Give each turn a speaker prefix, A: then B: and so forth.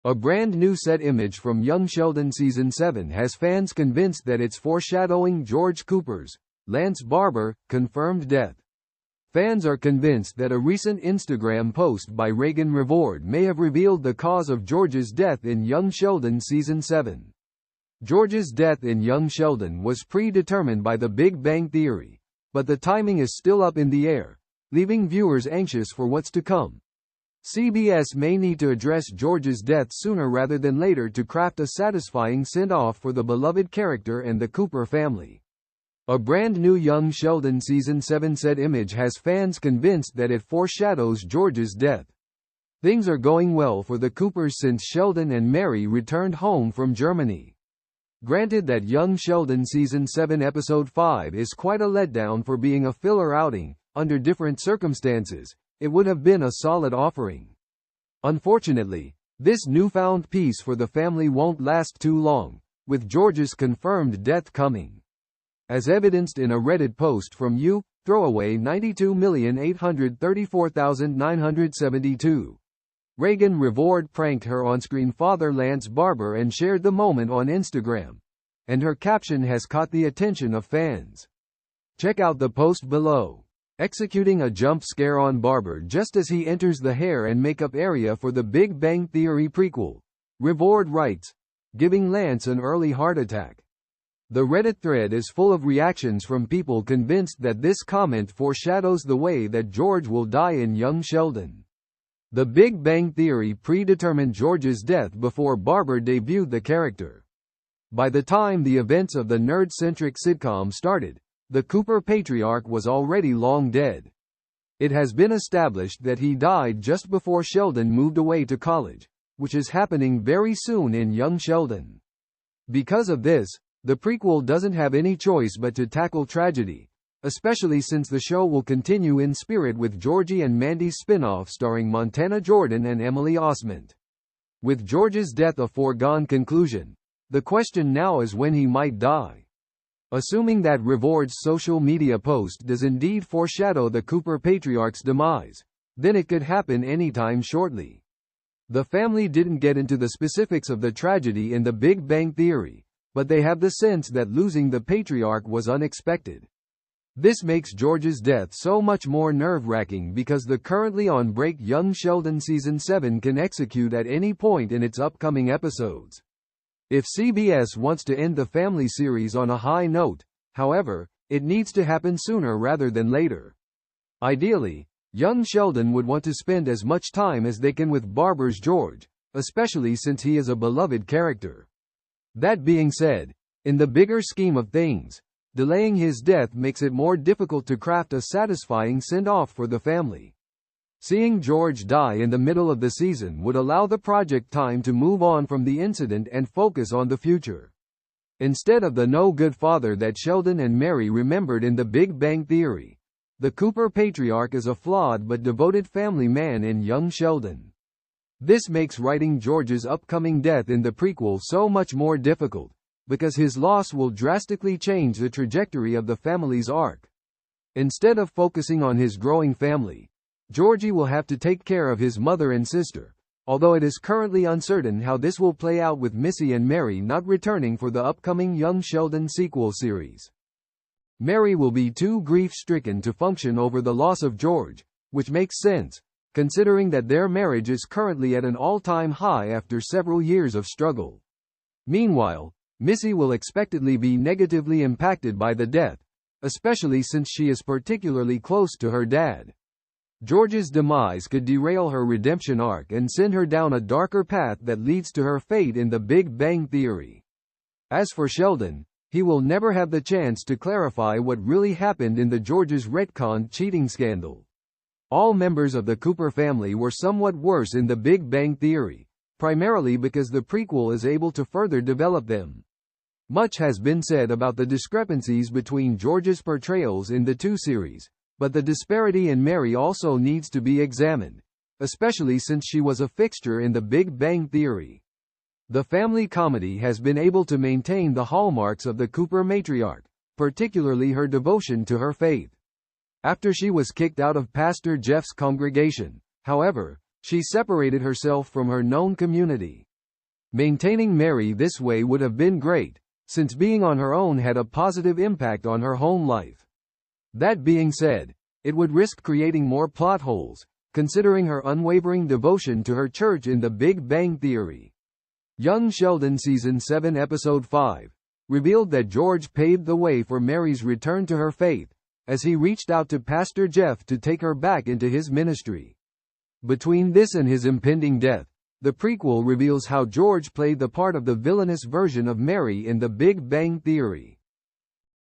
A: A brand new set image from Young Sheldon Season 7 has fans convinced that it's foreshadowing George Cooper's, Lance Barber, confirmed death. Fans are convinced that a recent Instagram post by Reagan Revord may have revealed the cause of George's death in Young Sheldon Season 7. George's death in Young Sheldon was predetermined by the Big Bang Theory, but the timing is still up in the air, leaving viewers anxious for what's to come. CBS may need to address George's death sooner rather than later to craft a satisfying send-off for the beloved character and the Cooper family. A brand new Young Sheldon Season 7 set image has fans convinced that it foreshadows George's death. Things are going well for the Coopers since Sheldon and Mary returned home from Germany. Granted that Young Sheldon Season 7 Episode 5 is quite a letdown for being a filler outing, under different circumstances, it would have been a solid offering. Unfortunately, this newfound peace for the family won't last too long, with George's confirmed death coming. As evidenced in a Reddit post from throwaway 92,834,972. Reagan Revord pranked her on-screen father Lance Barber and shared the moment on Instagram, and her caption has caught the attention of fans. Check out the post below. Executing a jump scare on Barber just as he enters the hair and makeup area for the Big Bang Theory prequel, Revord writes, giving Lance an early heart attack. The Reddit thread is full of reactions from people convinced that this comment foreshadows the way that George will die in Young Sheldon. The Big Bang Theory predetermined George's death before Barber debuted the character. By the time the events of the nerd-centric sitcom started, the Cooper patriarch was already long dead. It has been established that he died just before Sheldon moved away to college, which is happening very soon in Young Sheldon. Because of this, the prequel doesn't have any choice but to tackle tragedy, especially since the show will continue in spirit with Georgie and Mandy's spin-off starring Montana Jordan and Emily Osment. With George's death a foregone conclusion, the question now is when he might die. Assuming that Revord's social media post does indeed foreshadow the Cooper patriarch's demise, then it could happen anytime shortly. The family didn't get into the specifics of the tragedy in the Big Bang Theory, but they have the sense that losing the patriarch was unexpected. This makes George's death so much more nerve-wracking because the currently on break Young Sheldon Season 7 can execute at any point in its upcoming episodes. If CBS wants to end the family series on a high note, however, it needs to happen sooner rather than later. Ideally, Young Sheldon would want to spend as much time as they can with Barber's George, especially since he is a beloved character. That being said, in the bigger scheme of things, delaying his death makes it more difficult to craft a satisfying send-off for the family. Seeing George die in the middle of the season would allow the project time to move on from the incident and focus on the future. Instead of the no-good father that Sheldon and Mary remembered in the Big Bang Theory, the Cooper patriarch is a flawed but devoted family man in Young Sheldon. This makes writing George's upcoming death in the prequel so much more difficult, because his loss will drastically change the trajectory of the family's arc. Instead of focusing on his growing family, Georgie will have to take care of his mother and sister, although it is currently uncertain how this will play out with Missy and Mary not returning for the upcoming Young Sheldon sequel series. Mary will be too grief-stricken to function over the loss of George, which makes sense, considering that their marriage is currently at an all-time high after several years of struggle. Meanwhile, Missy will expectedly be negatively impacted by the death, especially since she is particularly close to her dad. George's demise could derail her redemption arc and send her down a darker path that leads to her fate in the Big Bang Theory. As for Sheldon, he will never have the chance to clarify what really happened in the George's retconned cheating scandal. All members of the Cooper family were somewhat worse in the Big Bang Theory, primarily because the prequel is able to further develop them. Much has been said about the discrepancies between George's portrayals in the two series, but the disparity in Mary also needs to be examined, especially since she was a fixture in the Big Bang Theory. The family comedy has been able to maintain the hallmarks of the Cooper matriarch, particularly her devotion to her faith. After she was kicked out of Pastor Jeff's congregation, however, she separated herself from her known community. Maintaining Mary this way would have been great, since being on her own had a positive impact on her home life. That being said, it would risk creating more plot holes, considering her unwavering devotion to her church in The Big Bang Theory. Young Sheldon Season 7 Episode 5 revealed that George paved the way for Mary's return to her faith, as he reached out to Pastor Jeff to take her back into his ministry. Between this and his impending death, the prequel reveals how George played the part of the villainous version of Mary in The Big Bang Theory.